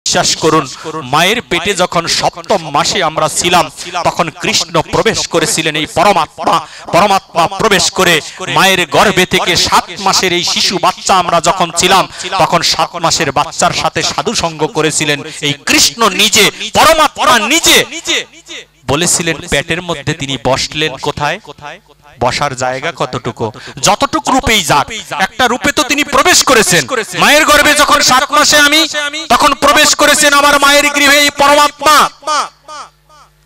বিশ্বাস করুন, মায়ের পেটে যখন সপ্তম মাসে আমরা ছিলাম তখন কৃষ্ণ প্রবেশ করেছিলেন। এই পরমাত্মা প্রবেশ করে মায়ের গর্ভে থেকে 7 মাসের এই শিশু বাচ্চা আমরা যখন ছিলাম তখন 7 মাসের বাচ্চার সাথে সাধু সঙ্গ করেছিলেন এই কৃষ্ণ নিজে, পরমাত্মা নিজে বলেছিলেন। পেটের মধ্যে তিনি বসলেন কোথায়? বসার জায়গা কতটুকু? যতটুকু রূপেই যাক, একটা রূপে তো তিনি প্রবেশ করেছেন। মায়ের গর্ভে যখন 7 মাসে আমি, তখন প্রবেশ করেছেন আমার মায়ের গৃহে এই পরমাত্মা।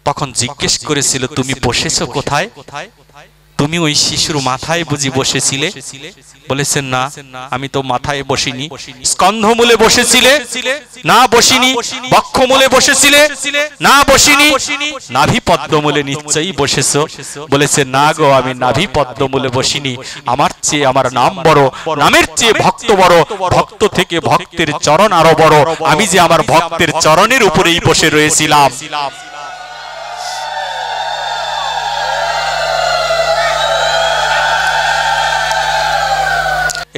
তখন জিজ্ঞেস করেছিল, তুমি বসেছো কোথায়? তুমি ওই শিশুর মাথায় বুঝি বসেছিলে? বলেছেন, না, আমি তো মাথায় বসিনি। স্কন্ধমূলে বসেছিলে? না, বসিনি। বক্ষমূলে বসেছিলে? না, বসিনি। নাভি পদ্মমূলে নিশ্চয়ই বসেছো? বলেছেন, না গো, আমি নাভি পদ্মমূলে বসিনি। আমার চেয়ে আমার নাম বড়, নামের চেয়ে ভক্ত বড়, ভক্ত থেকে ভক্তের চরণ আরো বড়। আমি যে আমার ভক্তের চরণের উপরেই বসে রয়েছিলাম।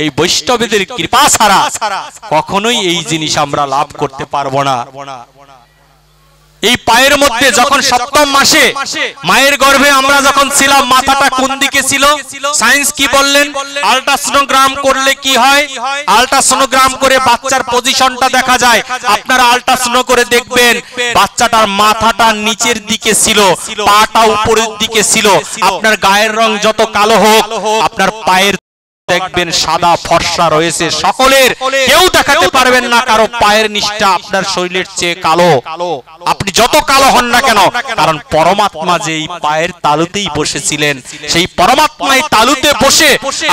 এই বৈষ্ণবদের কৃপা ছাড়া কখনোই এই জিনিস আমরা লাভ করতে পারবো না। এই পায়ের মধ্যে যখন 7ম মাসে মায়ের গর্ভে আমরা যখন ছিলাম, মাথাটা কোন দিকে ছিল? সায়েন্স কি বললেন? আল্ট্রাসোনোগ্রাম করলে কি হয়? আল্ট্রাসোনোগ্রাম করে বাচ্চার পজিশনটা দেখা যায়। আপনারা আল্ট্রাসোনো করে দেখবেন বাচ্চাটার মাথাটা নিচের দিকে ছিল, পাটা উপরের দিকে ছিল। আপনার গায়ের রং যত কালো হোক, আপনার পায়ের দেখবেন সাদা ফর্সা রয়েছে। সকলের কেউ দেখাতে পারবেন না কারো পায়ের নিচটা আপনার শরীরের চেয়ে কালো। আপনি যত কালো হন না কেন, কারণ পরমাত্মা যে এই পায়ের তালুতেই বসেছিলেন, সেই পরমাত্মাই তালুতে বসে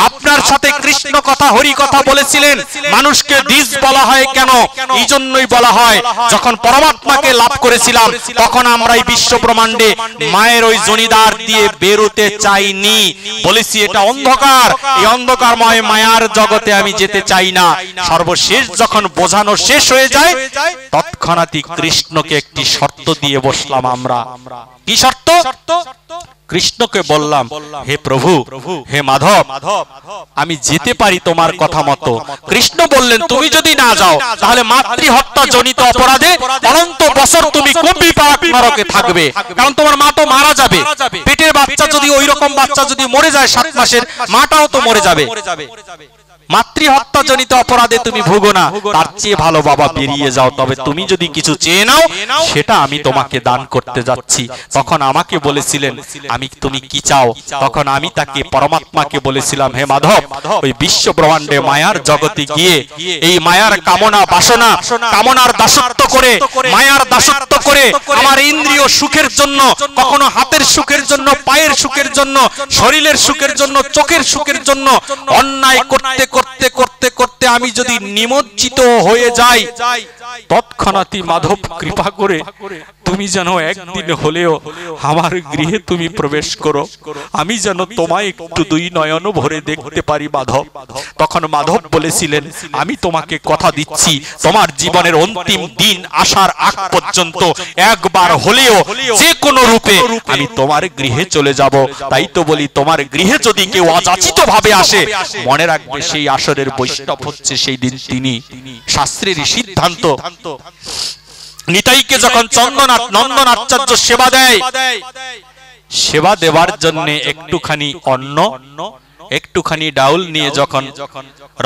আপনার সাথে কৃষ্ণ কথা, হরি কথা বলেছিলেন। মানুষকে দ্বিজ বলা হয় কেন? এই জন্যই বলা হয়, যখন পরমাত্মাকে লাভ করেছিলাম তখন আমরা এই বিশ্ব ব্রহ্মাণ্ডে মায়ের ওই জনিদার দিয়ে বেরোতে চাইনি। বলেছি এটা অন্ধকার, এই অন্ধকার মায়ার জগতে আমি যেতে চাই না। সর্বশেষ যখন বোঝানো শেষ হয়ে যায়, তৎক্ষণাৎই কৃষ্ণকে একটি শর্ত দিয়ে বসলাম আমরা। কি শর্ত? কৃষ্ণকে বললাম, হে প্রভু, হে মাধব, আমি যেতে পারি তোমার কথা মতো। কৃষ্ণ বললেন, তুমি যদি না যাও তাহলে মাতৃহত্যা জনিত অপরাধে অনন্ত বছর তুমি কুম্ভী পাক নরকে থাকবে। কারণ তোমার মা তো মারা যাবে। পেটের বাচ্চা যদি ওই রকম বাচ্চা যদি মরে যায় 7 মাসের, মাটাও তো মরে যাবে। মাতৃহত্যা জনিত অপরাধে তুমি ভোগো না, তার চেয়ে ভালো বাবা বেরিয়ে যাও। তবে তুমি যদি কিছু চেয়ে নাও, সেটা আমি তোমাকে দান করতে যাচ্ছি। তখন আমাকে বলেছিলেন, তুমি কি চাও? তখন আমি তাকে, পরমাত্মাকে বলেছিলাম, হে মাধব, ওই বিশ্ব ব্রহ্মাণ্ডে মায়ার জগতে গিয়ে এই মায়ার কামনা বাসনা, কামনার দাসত্ব করে, মায়ার দাসত্ব করে আমার ইন্দ্রিয় সুখের জন্য, কখনো হাতের সুখের জন্য, পায়ের সুখের জন্য, শরীরের সুখের জন্য, চোখের সুখের জন্য অন্যায় করতে করতে করতে করতে আমি যদি নিমজ্জিত হয়ে যাই, তৎক্ষণাৎই মাধব কৃপা করে তুমি যেন একদিন হলেও আমার গৃহে তুমি প্রবেশ করো, আমি যেন তোমায় একটু 2 নয়ন ভরে দেখতে পারি মাধব। তখন মাধব বলেছিলেন, আমি তোমাকে কথা দিচ্ছি, তোমার জীবনের অন্তিম দিন আসার আগ পর্যন্ত একবার হলেও যে কোনো রূপে আমি তোমার গৃহে চলে যাব। তাই তো বলি, তোমার গৃহে যদি কেউ অযাচিত ভাবে আসে, মনে রাখবে সেই আসরের বৈষ্ণব হচ্ছে সেই দিন তিনি। শাস্ত্রের সিদ্ধান্ত, নিতাইকে যখন নন্দন আচার্য সেবা দেয়, সেবা দেওয়ার জন্য একটুখানি অন্ন, একটুখানি ডাউল নিয়ে যখন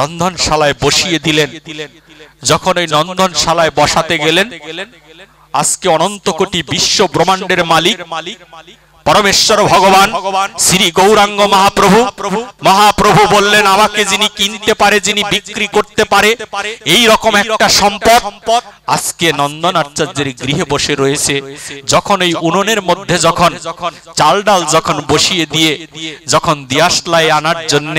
রন্ধনশালায় বসিয়ে দিলেন, যখন ওই নন্দনশালায় বসাতে গেলেন, আজকে অনন্ত কোটি বিশ্ব ব্রহ্মাণ্ডের মালিক পরমেশ্বর ভগবান শ্রী গৌরাঙ্গ মহাপ্রভু বললেন, আমাকে যিনি কিনতে পারে, যিনি বিক্রি করতে পারে, এই রকম একটা সম্পদ আজকে নন্দন আচার্যের গৃহে বসে রয়েছে। যখন এই উনুনের মধ্যে যখন চাল ডাল যখন বসিয়ে দিয়ে যখন দিয়াশলাই আনার জন্য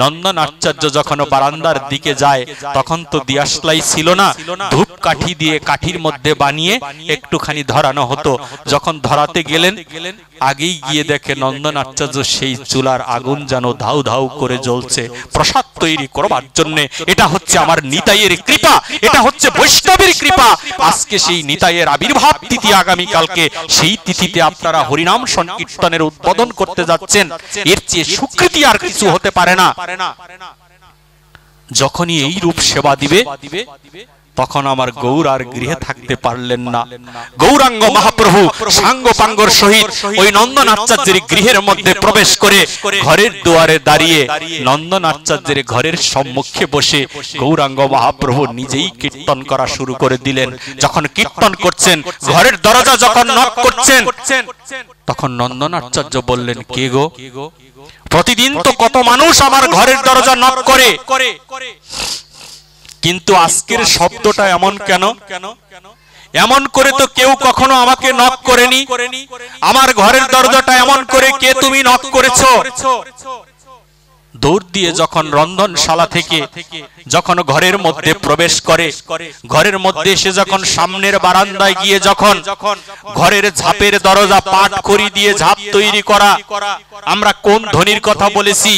নন্দন আচার্য যখন বারান্দার দিকে যায়, তখন তো দিয়াশলাই ছিল না, ধূপ কাঠি দিয়ে কাঠির মধ্যে বানিয়ে একটুখানি ধরানো হতো। যখন ধরাতে গেলেন, আগেই গিয়ে দেখে নন্দন আচার্য সেই চুলার আগুন যেন ধাউ ধাউ করে জ্বলছে প্রসাদ তৈরি করবার জন্য। এটা হচ্ছে আমার নিতাইয়ের কৃপা, এটা হচ্ছে বৈষ্ণবের কৃপা। আজকে সেই নিতাইয়ের আবির্ভাব তিথি, আগামী কালকে সেই তিথিতে আপনারা হরিনাম সংকীর্তনের উদ্বোধন করতে যাচ্ছেন। এর চেয়ে স্বীকৃতি আর কিছু হতে পারে না। যখনই এই রূপ সেবা দিবে, তখন আমার গৌর আর গৃহে থাকতে পারলেন না। গৌরাঙ্গ মহাপ্রভু সাঙ্গ পাঙ্গর সহিত ওই নন্দন আচার্যের গৃহের মধ্যে প্রবেশ করে ঘরের দুয়ারে দাঁড়িয়ে নন্দন আচার্যের ঘরের সম্মুখে বসে গৌরাঙ্গ মহাপ্রভু নিজেই কীর্তন করা শুরু করে দিলেন। যখন কীর্তন করছেন, ঘরের দরজা যখন নক করছেন, তখন নন্দন আচার্য বললেন, কে গো? প্রতিদিন তো কত মানুষ আমার ঘরের দরজা নক করে, কিন্তু আজকের শব্দটা এমন কেন? এমন করে তো কেউ কখনো আমাকে নক করেনি। আমার ঘরের দরজাটা এমন করে কে তুমি নক করেছো? দৌড় দিয়ে যখন রন্ধনশালা থেকে যখন ঘরের মধ্যে প্রবেশ করে, ঘরের মধ্যে এসে যখন সামনের বারান্দায় গিয়ে যখন ঘরের ঝাপের দরজা পাট খড়ি দিয়ে ঝাপ তৈরি করা, আমরা কোন ধনির কথা বলেছি?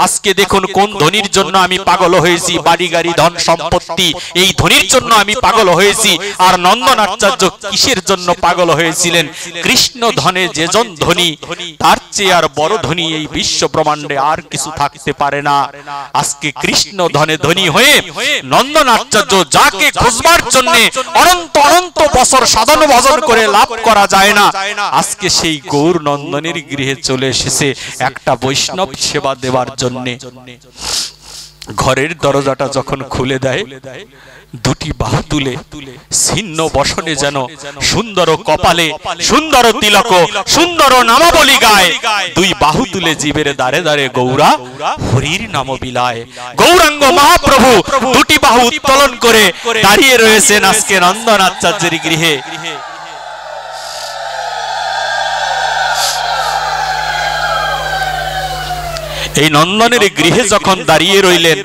আজকে দেখুন কোন ধনির জন্য আমি পাগল হয়েছি, বাড়ি গাড়ি ধন সম্পত্তি, এই ধনির জন্য আমি পাগল হয়েছি। আর নন্দন আচার্য কিসের জন্য পাগল হয়েছিলেন? কৃষ্ণ ধনে যেজন ধনী, তার চেয়ে আর বড় ধনী এই বিশ্ব ব্রহ্মাণ্ডে আর কিছু থাকতে পারে না। আজকে কৃষ্ণ ধনে ধনী হয়ে নন্দন আচার্য যাকে খুঁজবার জন্য অনন্ত অনন্ত বছর সাধন ভজন করে লাভ করা যায় না, আজকে সেই গৌর নন্দনের গৃহে চলে এসেছে একটা বৈষ্ণব সেবা দেবার জন্য। ঘরের দরজাটা যখন খুলে দেয়, দুটি বাহু তুলে ছিন্ন বসনে যেন সুন্দর কপালে সুন্দর তিলক সুন্দর নামাবলী গায়, দুই বাহু তুলে জীবের দ্বারে দ্বারে গৌরা হরির নাম বিলায়। গৌরাঙ্গ মহাপ্রভু দুটি বাহু উত্তোলন করে দাঁড়িয়ে রয়েছেন আজকে নন্দন আচার্যের গৃহে। এই নন্দনের গৃহে যখন দাঁড়িয়ে রইলেন,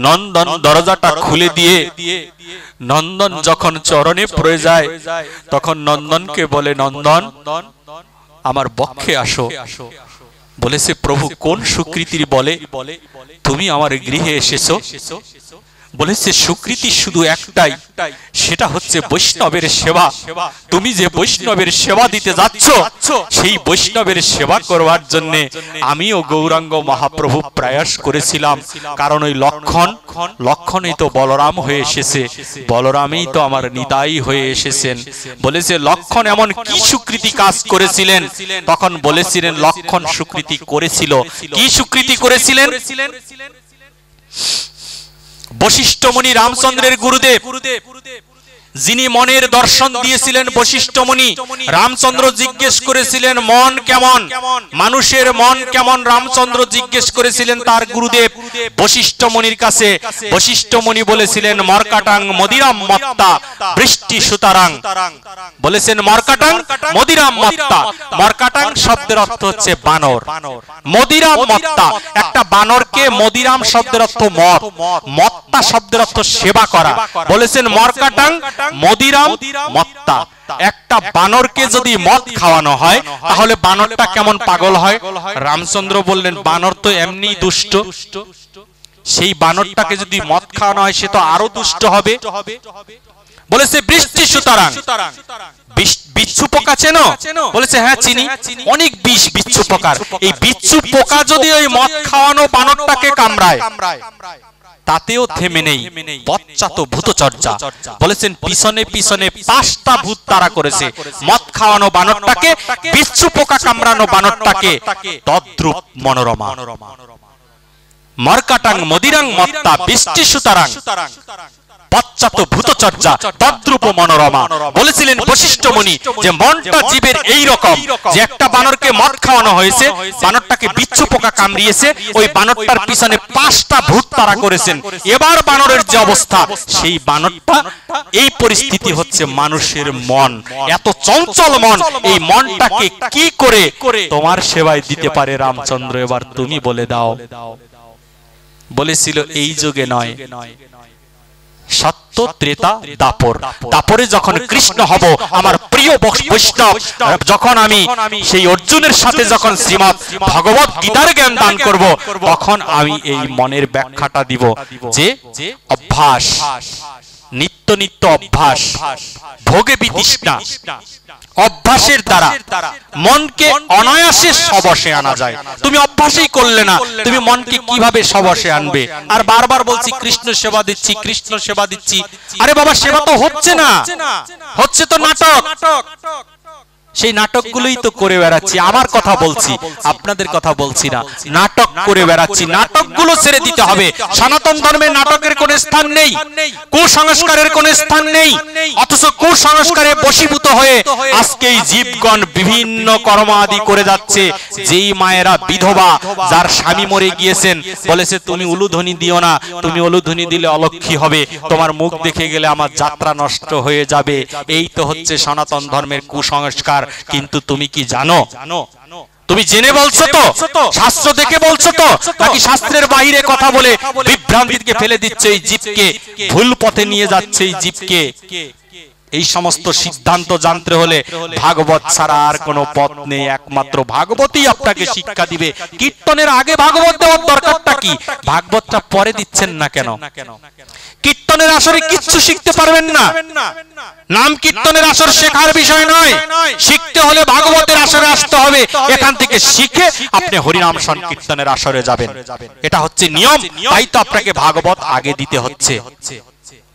নন্দন দরজাটা খুলে দিয়ে নন্দন যখন চরণে পড়ে যায়, তখন নন্দনকে বলে, নন্দন আমার বক্ষে আসো। বলেছে, প্রভু কোন সুকৃতির বলে তুমি আমার গৃহে এসেছো? বলেছে, সুকৃতি শুধু একটাই, সেটা হচ্ছে বৈষ্ণবের সেবা। তুমি যে বৈষ্ণবের সেবা দিতে যাচ্ছ, সেই বৈষ্ণবের সেবা করবার জন্য আমিও গৌরাঙ্গ মহাপ্রভু প্রয়াস করেছিলাম। কারণ ওই লক্ষণই তো বলরাম হয়ে এসেছে, বলরামই তো আমার নিতাই হয়ে এসেছেন। বলেছে, লক্ষণ এমন কি সুকৃতি কাজ করেছিলেন? তখন বলেছিলেন, লক্ষণ সুকৃতি করেছিল। কি সুকৃতি করেছিলেন? বশিষ্ঠ মুনি রামচন্দ্রের গুরুদেব, যিনি মনের দর্শন দিয়েছিলেন বশিষ্ঠ মুনি, রামচন্দ্র জিজ্ঞেস করেছিলেন মন কেমন, মানুষের মন কেমন, রামচন্দ্র জিজ্ঞেস করেছিলেন তার গুরুদেব বশিষ্ঠ মুনির কাছে। বশিষ্ঠ মুনি বলেছিলেন, মর্কাটাং মদিরাম মত্তা বৃষ্টি সুতারাং। বলেছেন মর্কাটাং মদিরাম মত্তা। মর্কাটাং শব্দের অর্থ হচ্ছে বানর, মদিরাম মত্তা একটা বানরকে, মদিরাম শব্দের অর্থ মদ, মত্তা শব্দের অর্থ সেবা করা। বলেছেন মর্কাটাং মদিরাম মত্তা, একটা বানরকে যদি মদ খাওয়ানো হয় তাহলে বানরটা কেমন পাগল হয়? রামচন্দ্র বললেন, বানর তো এমনি দুষ্ট, সেই বানরটাকে যদি মদ খাওয়ানো হয় সে তো আরো দুষ্ট হবে। বলেছে বৃষ্টি সুতরাং। বিচ্ছু পোকা চেনো? বলেছে হ্যাঁ চিনি, অনেক বিষ বিচ্ছু পোকার। এই বিচ্ছু পোকা যদি ওই মদ খাওয়ানো বানরটাকে কামড়ায়, তাতেও থেমে নেই পশ্চাৎ ভূতচর্যা। বলেছেন পিছনে পিছনে 5টা ভূত তারা করেছে মদ খাওয়ানো বানরটাকে, বিচ্ছু পোকা কামড়ানো বানরটাকে। তদ্রূপ মনোরমা মর্কাটাং মদিরাং মত্তা বৃষ্টি সুতরাং পশ্চাৎ ভূতচর্যা তদ্রূপ মনোরমা। বলেছিলেন বশিষ্ঠ মুনি যে মনটা জীবের এই রকম, যে একটা বানরকে মদ খাওয়ানো হয়েছে, বানরটাকে বিচ্ছু পোকা কামড়িয়েছে, ওই বানরটার পিছনে 5টা ভূত তারা করেছেন। এবার বানরের যে অবস্থা, সেই বানরটা এই পরিস্থিতি হচ্ছে মানুষের মন, এত চঞ্চল মন। এই মনটাকে কি করে তোমার সেবায় দিতে পারে রামচন্দ্র, এবার তুমি বলে দাও। বলেছিল এই যুগে নয়, সত্য ত্রেতা দাপর, দাপরে যখন কৃষ্ণ হব আমার প্রিয় বৈষ্ণব, যখন আমি সেই অর্জুনের সাথে যখন শ্রীমৎ ভগবত গীতার জ্ঞান দান করব, তখন আমি এই মনের ব্যাখ্যাটা দিব যে অভ্যাস, নিত্য নিত্য অভ্যাস, ভোগে বিতৃষ্ণা, অভ্যাসের দ্বারা মনকে অনায়াসে সবশে আনা যায়। তুমি অভ্যাসই করলে না, তুমি মনকে কিভাবে সবশে আনবে? আর বারবার বলছি কৃষ্ণ সেবা দিচ্ছি, কৃষ্ণ সেবা দিচ্ছি। আরে বাবা, সেবা তো হচ্ছে না, হচ্ছে তো নাটক। সেই নাটকগুলোই তো করে বেড়াচ্ছি। আমার কথা বলছি, আপনাদের কথা বলছি না। নাটক করে বেড়াচ্ছি, নাটকগুলো ছেড়ে দিতে হবে। সনাতন ধর্মের নাটকের কোনো স্থান নেই, কুসংস্কারের কোনো স্থান নেই। অথচ কুসংস্কারে বশীভূত হয়ে আজকে এই জীবগণ বিভিন্ন কর্ম আদি করে যাচ্ছে। যেই মায়েরা বিধবা, যার স্বামী মরে গিয়েছেন, বলেছে তুমি উলুধ্বনি দিও না, তুমি উলুধ্বনি দিলে অলক্ষী হবে, তোমার মুখ দেখে গেলে আমার যাত্রা নষ্ট হয়ে যাবে। এই তো হচ্ছে সনাতন ধর্মের কুসংস্কার। কিন্তু তুমি কি জানো? তুমি জেনে বলছো তো, শাস্ত্র দেখে বলছো তো, নাকি শাস্ত্রের বাইরে কথা বলে বিভ্রান্তিকে ফেলে দিচ্ছে এই জীবকে, ভুল পথে নিয়ে যাচ্ছে এই জীবকে? এই সমস্ত সিদ্ধান্ত জানতে হলে ভাগবত ছাড়া আর কোনো পথ নেই। একমাত্র ভাগবতই আপনাকে শিক্ষা দিবে। কীর্তনের আগে ভাগবত দেওয়ার দরকারটা কি? ভাগবতটা পরে দিচ্ছেন না কেন? কীর্তনের আসরে কিচ্ছু শিখতে পারবেন না। নাম কীর্তনের আসর শেখার বিষয় নয়, শিখতে হলে ভাগবতের আসরে আসতে হবে। এখান থেকে শিখে আপনি হরিনাম সংকীর্তনের আসরে যাবেন। এটা হচ্ছে নিয়ম। তাই তো আপনাকে ভাগবত আগে দিতে হচ্ছে।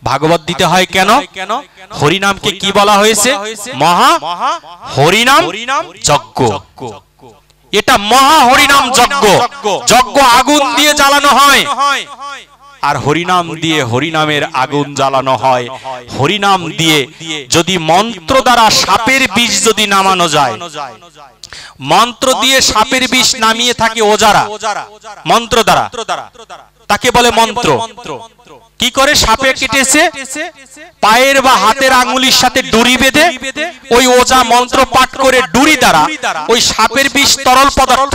ভাগবত দিতে হয় কেন? হরিনামকে কি বলা হয়েছে? মহা হরিনাম যজ্ঞ। এটা মহা হরিনাম যজ্ঞ। যজ্ঞ আগুন দিয়ে জ্বালানো হয়, আর হরিনাম দিয়ে হরিনামের আগুন জ্বালানো হয়। হরিনাম দিয়ে যদি মন্ত্র দ্বারা সাপের বিষ যদি নামানো যায়, মন্ত্র দিয়ে সাপের বিষ নামিয়ে থাকে ওজারা, মন্ত্র দ্বারা, তাকে বলে মন্ত্র। কি করে? সাপে কেটেছে, পায়ের বা হাতের আঙ্গুলির সাথে ডুরি বেঁধে ওই ওজা মন্ত্র পাঠ করে ডুরি দ্বারা ওই সাপের বিষ তরল পদার্থ,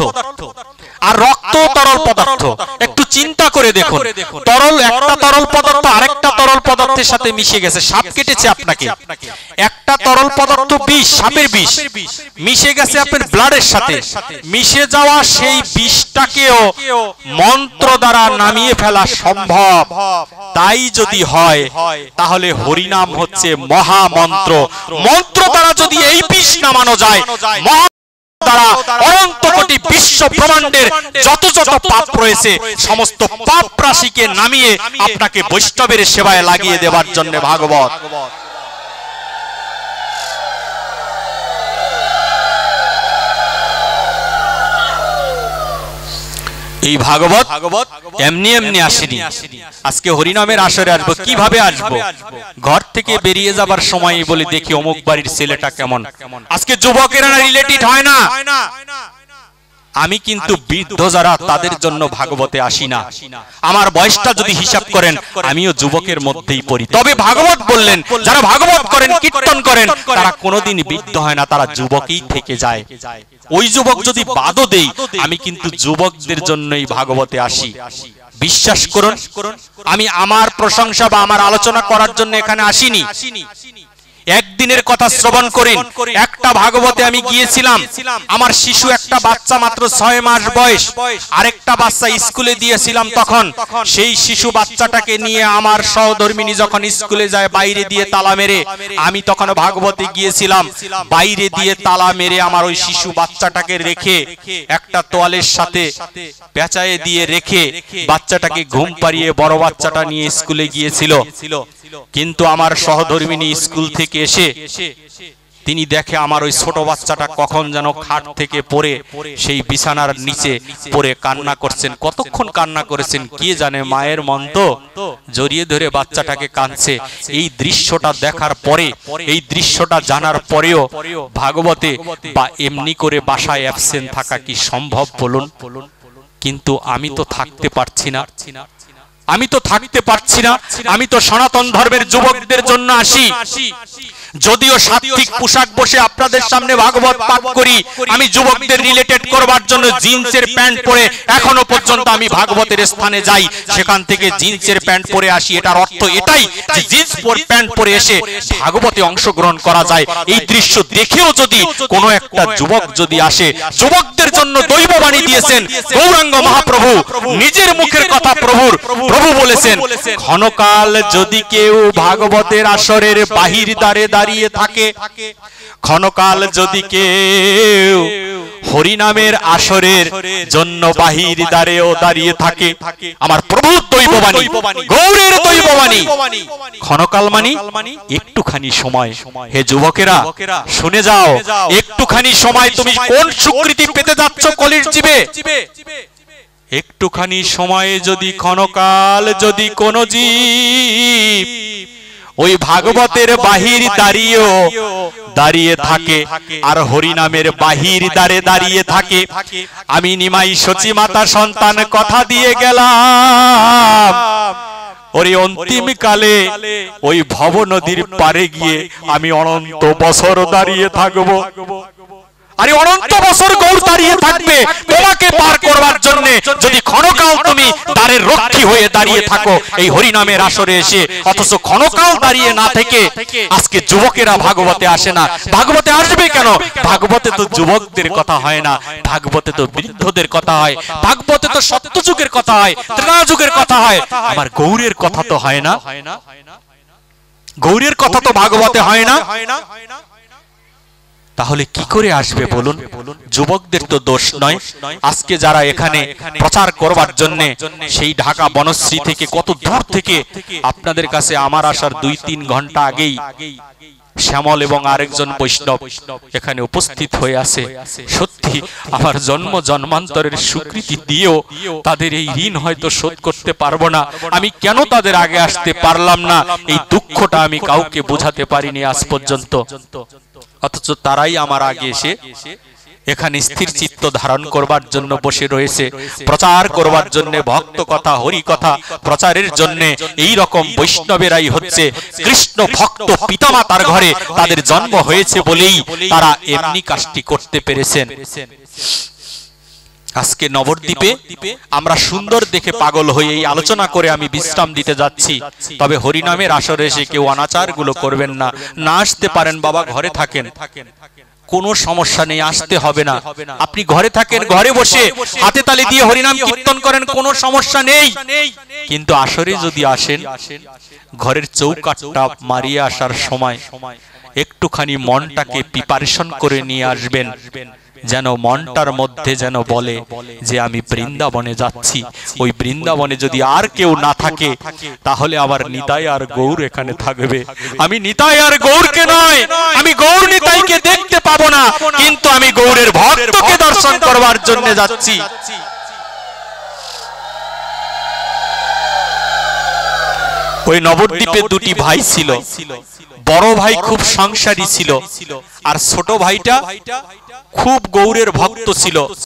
আর রক্ত তরল পদার্থ। একটু চিন্তা করে দেখুন, তরল একটা তরল পদার্থ আরেকটা তরল পদার্থের সাথে মিশে গেছে। সাপ কেটেছে আপনাকে, একটা তরল পদার্থ বিষ, সাপের বিষ মিশে গেছে আপনার ব্লাডের সাথে। মিশে যাওয়া সেই বিষটাকেও মন্ত্র দ্বারা নামিয়ে ফেলা সম্ভব। তাই যদি হয়, তাহলে হরিনাম হচ্ছে মহামন্ত্র। মন্ত্র দ্বারা যদি এই বিষ নামানো যায়, মহা দ্বারা অনন্ত কোটি বিশ্ব ব্রহ্মাণ্ডের যত যত পাপ রয়েছে সমস্ত পাপ রাশিকে নামিয়ে আপনাকে বৈষ্ণবের সেবায় লাগিয়ে দেওয়ার জন্য ভাগবত। এই ভাগবত এমনি এমনি আসেনি। আজকে হরিনামের আসরে আসবো, কিভাবে আসবো? ঘর থেকে বেরিয়ে যাবার সময় বলে দেখি অমুক বাড়ির ছেলেটা কেমন। আজকে যুবকেরা রিলেটেড হয় না। আমি কিন্তু বৃদ্ধ যারা, তাদের জন্য ভাগবতে আসি না। আমার বয়সটা যদি হিসাব করেন, আমিও যুবকের মধ্যেই পড়ি। তবে ভাগবত বললেন, যারা ভাগবত করেন, কীর্তন করেন, তারা কোনোদিন বৃদ্ধ হয় না, তারা যুবকই থেকে যায়। ওই যুবক যদি বাদও দেই, আমি কিন্তু যুবকদের জন্যই ভাগবতে আসি। বিশ্বাস করুন, আমি আমার প্রশংসা বা আমার আলোচনা করার জন্য এখানে আসিনি। একদিনের কথা শ্রবণ করেন। একটা ভাগবতে আমি গিয়েছিলাম, আমার শিশু একটা বাচ্চা মাত্র 6 মাস বয়স, আরেকটা বাচ্চা স্কুলে দিয়েছিলাম। তখন সেই শিশু বাচ্চাটাকে নিয়ে আমার সহধর্মিনী যখন স্কুলে যায়, বাইরে দিয়ে তালা মেরে, আমি তখন ভাগবতে গিয়েছিলাম। বাইরে দিয়ে তালা মেরে আমার ওই শিশু বাচ্চাটাকে রেখে, একটা তোয়ালের সাথে পেঁচায়ে দিয়ে রেখে বাচ্চাটাকে ঘুম পাড়িয়ে বড় বাচ্চাটা নিয়ে স্কুলে গিয়েছিল। কিন্তু আমার সহধর্মিনী স্কুল থেকে এসে তিনি দেখে আমার ওই ছোট বাচ্চাটা কখন যেন খাট থেকে পড়ে সেই বিছানার নিচে পড়ে কান্না করছেন। কতক্ষণ কান্না করেছেন কে জানে, মায়ের মন তো জড়িয়ে ধরে বাচ্চাটাকে কাঁদছে। এই দৃশ্যটা দেখার পরে, এই দৃশ্যটা জানার পরেও ভাগবতে বা এমনি করে বাসায় অ্যাবসেন্ট থাকা কি সম্ভব বলুন? কিন্তু আমি তো থাকতে পারছি না, আমি তো থাকতে পারছি না। আমি তো সনাতন ধর্মের যুবকদের জন্য আসি। যদিও সাত্বিক পোশাক বসে আপনাদের সামনে ভাগবত পাঠ করি, আমি যুবকদের রিলেটেড করবার জন্য জিন্সের প্যান্ট পরে এখনো পর্যন্ত আমি ভাগবতের স্থানে যাই, সেখান থেকে জিন্সের প্যান্ট পরে আসি। এটার অর্থ এটাই যে জিন্স প্যান্ট পরে এসে ভাগবতে অংশগ্রহণ করা যায়। এই দৃশ্য দেখেও যদি কোনো একটা যুবক যদি আসে, যুবকদের জন্য দৈববাণী দিয়েছেন গৌরাঙ্গ মহাপ্রভু, নিজের মুখের কথা প্রভুর। প্রভু বলেছেন, ক্ষণকাল যদি কেউ ভাগবতের আসরের বাহির দ্বারে দাঁড়িয়ে থাকে। ক্ষণকাল যদি কেউ হরিনামের আসরের জন্য বাহির দ্বারেও দাঁড়িয়ে থাকে, আমার প্রভুর দৈববাণী, গৌরের দৈববাণী, ক্ষণকাল মানি একটুখানি সময়। হে যুবকেরা শুনে যাও, একটুখানি সময় তুমি কোন স্বীকৃতি পেতে যাচ্ছ কলির জীবে? একটুখানি সময়ে যদি ক্ষণকাল যদি কোন জীব ওই ভাগবতের বাহির দাঁড়িয়ে থাকে আর হরিনামের বাহির দ্বারে দাঁড়িয়ে থাকে, আমি নিমাই সচি মাতা সন্তান কথা দিয়ে গেলাম, ওরে অন্তিম কালে ওই ভব নদীর পারে গিয়ে আমি অনন্ত বছর দাঁড়িয়ে থাকবো। আরে অনন্ত বছর গৌর দাঁড়িয়ে থাকবে তোমাকে পার করবার জন্য। যদি ক্ষণকাল তুমি দ্বারের রক্ষী হয়ে দাঁড়িয়ে থাকো এই হরিনামের আসরে এসে, অথচ ক্ষণকাল দাঁড়িয়ে না থেকে আজকে যুবকেরা ভাগবতে আসে না। ভাগবতে আসবে কেন? ভাগবতে তো যুবকদের কথা হয় না, ভাগবতে তো বৃদ্ধদের কথা হয়, ভাগবতে তো সত্যযুগের কথা হয়, ত্রেতাযুগের কথা হয়, আমার গৌরের কথা তো হয় না। গৌরের কথা তো ভাগবতে হয় না। তাহলে কি করে আসবে বলুন? যুবকদের তো দোষ নয়। আজকে যারা এখানে প্রচার করবার জন্য সেই ঢাকা বনশ্রী থেকে কত দূর থেকে আপনাদের কাছে আমার আসার 2-3 ঘন্টা আগেই শ্যামল এবং আরেকজন বৈষ্ণব এখানে উপস্থিত হয়ে আছে। সত্যি আমার জন্ম জন্মান্তরের স্বীকৃতি দিয়েও তাদের এই ঋণ হয়তো শোধ করতে পারবো না। আমি কেন তাদের আগে আসতে পারলাম না, এই দুঃখটা আমি কাউকে বোঝাতে পারিনি আজ পর্যন্ত। অথচ তারাই আমার আগে এসে এখানে স্থির চিত্ত ধারণ করবার জন্য বসে রয়েছে, প্রচার করবার জন্য, ভক্ত কথা হরি কথা প্রচারের জন্য। এই রকম বৈষ্ণবেরাই হচ্ছে কৃষ্ণ ভক্ত পিতামাতার ঘরে তাদের জন্ম হয়েছে বলেই তারা এমনি কাজটি করতে পেরেছেন। আজকে নবদ্বীপে আমরা সুন্দর দেখে পাগল হয়ে এই আলোচনা করে আমি বিশ্রাম দিতে যাচ্ছি। তবে হরিনামের আসরে এসে কেউ অনাচার গুলো করবেন না। না আসতে পারেন বাবা, ঘরে থাকেন, কোনো সমস্যা নেই, আসতে হবে না। আপনি ঘরে থাকেন, ঘরে বসে হাতে তালি দিয়ে হরিনাম কীর্তন করেন, কোনো সমস্যা নেই। কিন্তু আসরে যদি আসেন, ঘরের চৌকাঠটা মারিয়ে আসার সময় একটুখানি মনটাকে প্রিপারেশন করে নিয়ে আসবেন, যেন মনটার মধ্যে যেন বলে যে আমি বৃন্দাবনে যাচ্ছি। ওই বৃন্দাবনে যদি আর কেউ না থাকে তাহলে আমার নিতাই আর গৌর এখানে থাকবে। আমি নিতাই আর গৌরকে নয়, আমি গৌর নিতাইকে দেখতে পাবো না, কিন্তু আমি গৌরের ভক্তকে দর্শন করবার জন্য যাচ্ছি। ওই নবদ্বীপে 2টি ভাই ছিল। বড় ভাই খুব সংসারী ছিল আর ছোট ভাইটা খুব গৌরের ভক্ত ছিল।